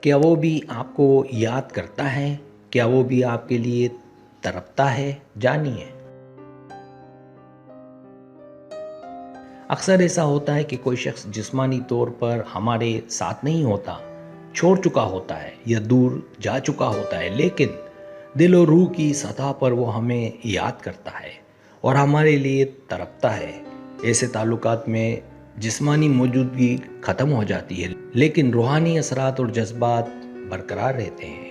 کیا وہ بھی آپ کو یاد کرتا ہے؟ کیا وہ بھی آپ کے لیے تڑپتا ہے؟ جانیے۔ اکثر ایسا ہوتا ہے کہ کوئی شخص جسمانی طور پر ہمارے ساتھ نہیں ہوتا، چھوڑ چکا ہوتا ہے یا دور جا چکا ہوتا ہے، لیکن دل اور روح کی سطح پر وہ ہمیں یاد کرتا ہے اور ہمارے لیے تڑپتا ہے۔ ایسے تعلقات میں جسمانی موجودگی ختم ہو جاتی ہے، لیکن روحانی اثرات اور جذبات برقرار رہتے ہیں۔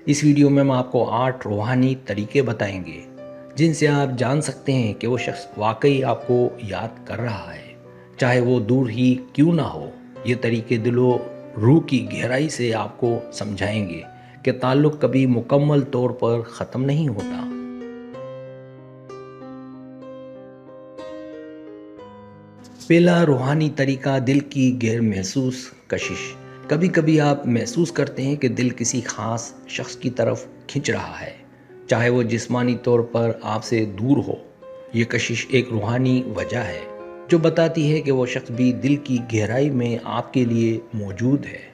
اس ویڈیو میں ہم آپ کو 8 روحانی طریقے بتائیں گے جن سے آپ جان سکتے ہیں کہ وہ شخص واقعی آپ کو یاد کر رہا ہے، چاہے وہ دور ہی کیوں نہ ہو۔ یہ طریقے دل و روح کی گہرائی سے آپ کو سمجھائیں گے کہ تعلق کبھی مکمل طور پر ختم نہیں ہوتا۔ پہلا روحانی طریقہ، دل کی غیر محسوس کشش۔ کبھی کبھی آپ محسوس کرتے ہیں کہ دل کسی خاص شخص کی طرف کھنچ رہا ہے، چاہے وہ جسمانی طور پر آپ سے دور ہو۔ یہ کشش ایک روحانی وجہ ہے جو بتاتی ہے کہ وہ شخص بھی دل کی گہرائی میں آپ کے لیے موجود ہے۔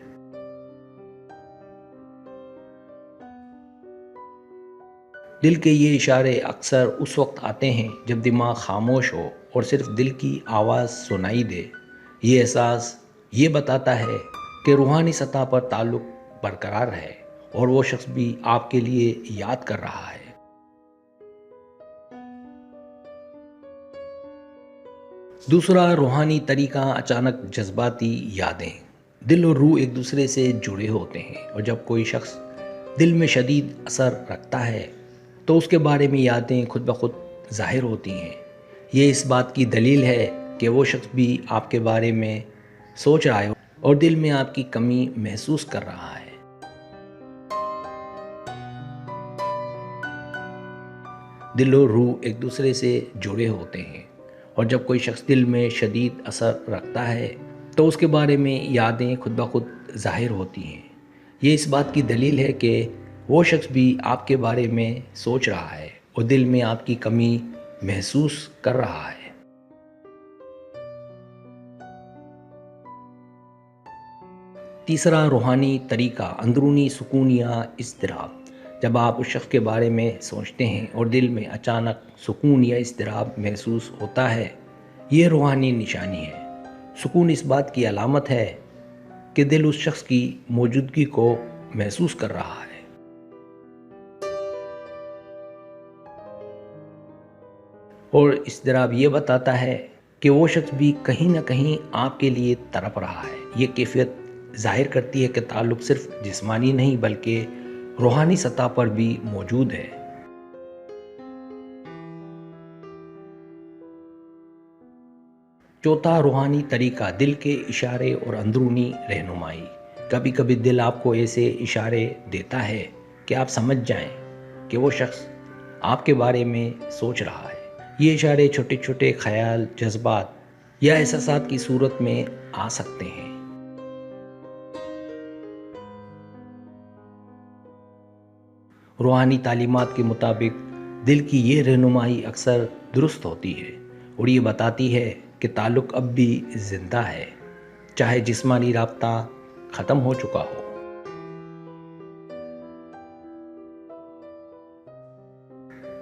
دل کے یہ اشارے اکثر اس وقت آتے ہیں جب دماغ خاموش ہو اور صرف دل کی آواز سنائی دے۔ یہ احساس یہ بتاتا ہے کہ روحانی سطح پر تعلق برقرار ہے اور وہ شخص بھی آپ کے لیے یاد کر رہا ہے۔ دوسرا روحانی طریقہ، اچانک جذباتی یادیں۔ دل اور روح ایک دوسرے سے جڑے ہوتے ہیں، اور جب کوئی شخص دل میں شدید اثر رکھتا ہے تو اس کے بارے میں یادیں خود بخود ظاہر ہوتی ہیں۔ یہ اس بات کی دلیل ہے کہ وہ شخص بھی آپ کے بارے میں سوچ رہا ہے اور دل میں آپ کی کمی محسوس کر رہا ہے۔ دل اور روح ایک دوسرے سے جڑے ہوتے ہیں، اور جب کوئی شخص دل میں شدید اثر رکھتا ہے تو اس کے بارے میں یادیں خود بخود ظاہر ہوتی ہیں۔ یہ اس بات کی دلیل ہے کہ وہ شخص بھی آپ کے بارے میں سوچ رہا ہے اور دل میں آپ کی کمی محسوس کر رہا ہے۔ تیسرا روحانی طریقہ، اندرونی سکون یا اضطراب۔ جب آپ اس شخص کے بارے میں سوچتے ہیں اور دل میں اچانک سکون یا اضطراب محسوس ہوتا ہے، یہ روحانی نشانی ہے۔ سکون اس بات کی علامت ہے کہ دل اس شخص کی موجودگی کو محسوس کر رہا ہے۔ اور اضطراب یہ بتاتا ہے کہ وہ شخص بھی کہیں نہ کہیں آپ کے لیے تڑپ رہا ہے۔ یہ کیفیت ظاہر کرتی ہے کہ تعلق صرف جسمانی نہیں بلکہ روحانی سطح پر بھی موجود ہے۔ چوتھا روحانی طریقہ، دل کے اشارے اور اندرونی رہنمائی۔ کبھی کبھی دل آپ کو ایسے اشارے دیتا ہے کہ آپ سمجھ جائیں کہ وہ شخص آپ کے بارے میں سوچ رہا ہے۔ یہ اشارے چھوٹے چھوٹے خیال، جذبات یا احساسات کی صورت میں آ سکتے ہیں۔ روحانی تعلیمات کے مطابق دل کی یہ رہنمائی اکثر درست ہوتی ہے اور یہ بتاتی ہے کہ تعلق اب بھی زندہ ہے، چاہے جسمانی رابطہ ختم ہو چکا ہو۔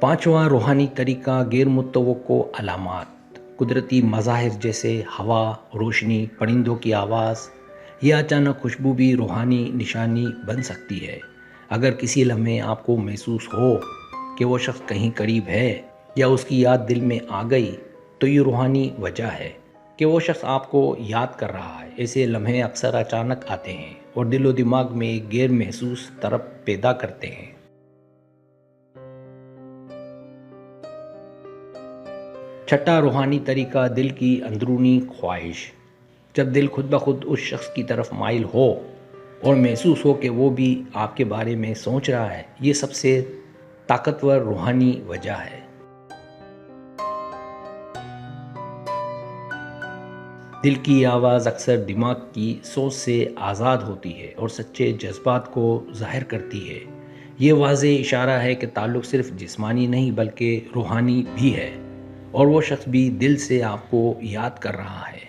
پانچواں روحانی طریقہ، غیر متوقع علامات۔ قدرتی مظاہر جیسے ہوا، روشنی، پرندوں کی آواز یا اچانک خوشبو بھی روحانی نشانی بن سکتی ہے۔ اگر کسی لمحے آپ کو محسوس ہو کہ وہ شخص کہیں قریب ہے یا اس کی یاد دل میں آ گئی تو یہ روحانی وجہ ہے کہ وہ شخص آپ کو یاد کر رہا ہے۔ ایسے لمحے اکثر اچانک آتے ہیں اور دل و دماغ میں ایک غیر محسوس تڑپ پیدا کرتے ہیں۔ چھٹا روحانی طریقہ، دل کی اندرونی خواہش۔ جب دل خود بخود اس شخص کی طرف مائل ہو اور محسوس ہو کہ وہ بھی آپ کے بارے میں سوچ رہا ہے، یہ سب سے طاقتور روحانی وجہ ہے۔ دل کی آواز اکثر دماغ کی سوچ سے آزاد ہوتی ہے اور سچے جذبات کو ظاہر کرتی ہے۔ یہ واضح اشارہ ہے کہ تعلق صرف جسمانی نہیں بلکہ روحانی بھی ہے، اور وہ شخص بھی دل سے آپ کو یاد کر رہا ہے۔